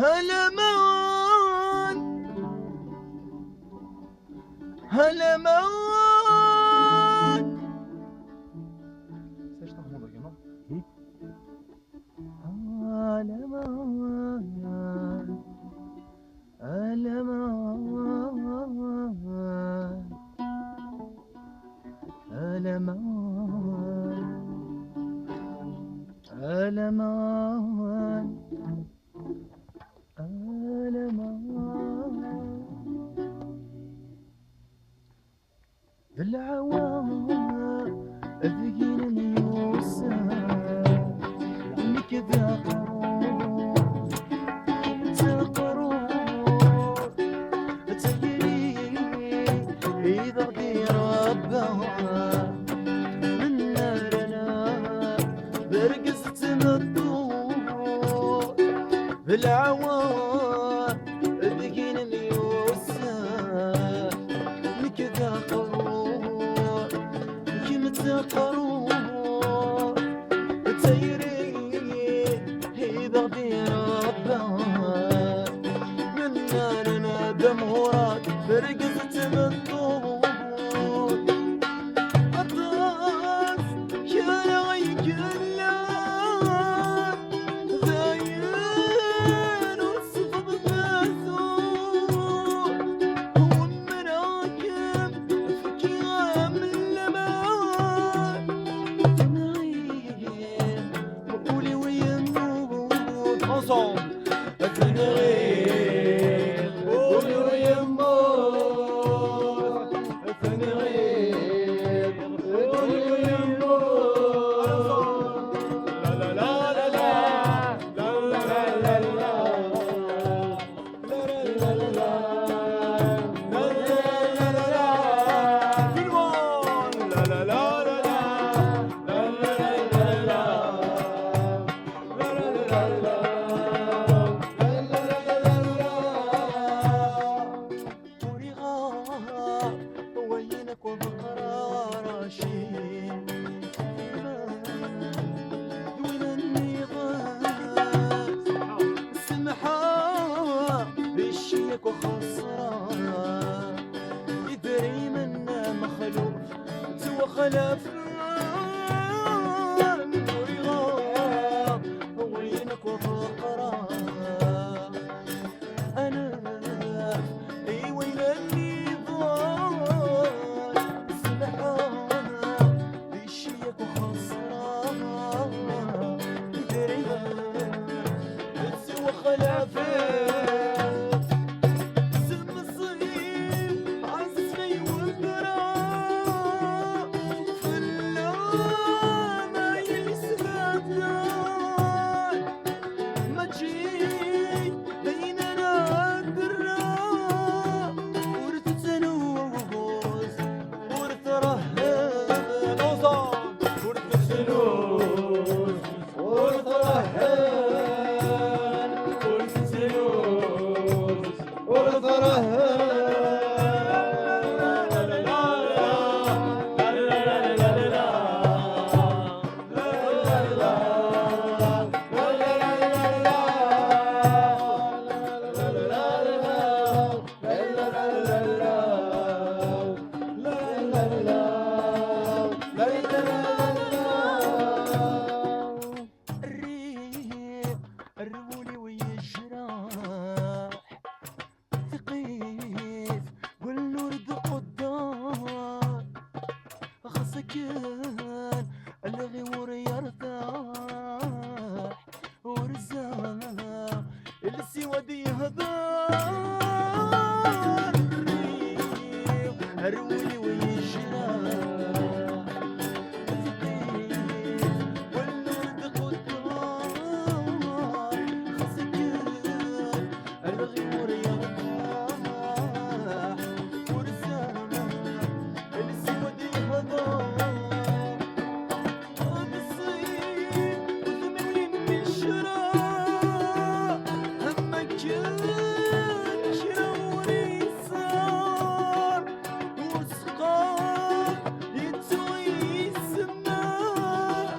هلا مان هلا مان. Ça, je t'en remonte également. هلا مان هلا مان هلا مان هلا مان هلا مان. بالعوام أذقين ميوسان كذا قرون تقرون تجري إذا غدي ربها من نارنا برقصت مطول. بالعوام أذقين ميوسان كذا قرون كمتا قرون تيري إذا غدي ربها من نارنا دمورات برقصت من طول. عطاس يا رغي كلام ذاين وصف بمثول والمراكب فكيها من لمان. تنغير وقولي ويموت ensemble. تنغير وقولي ويموت تنغير وقولي ويموت. لا لا لا لا لا لا لا لا لا وينك وبقرار رشيد وين النغاز سمحة بالشيك وخسران يدري منا مخلوق سوى خلفان. ورغاب وينك وبقرار أنا اي وين النضال سمحة بالشيك وخسران يدري سوى خلفان. سم الصيف عزفي والقراء في اللام يسبدان ما تجي بيننا الدراء ورث سنوس ورث رهان وصال ورث سنوس ورث رهان ورث سنوس ورث رهان. الريح الرولي ويجراح ثقيف والنورد قدام خسكن الغيور يرتاح ورزاق السواد يهضر. الريح الرولي ويجراح الغيور يرتاح ورزاق السود يهضر. بالصيف وثمين من شراء همك كان شرا وريسار وسقاف يتوي السماح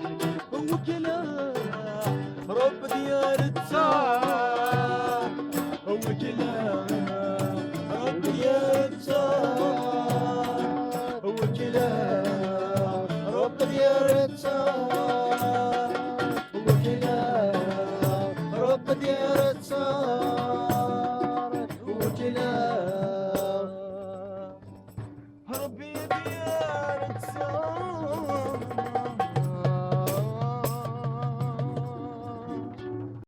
وكلاح رب ديار التاح. صار وجلاء. ربي ديارك صار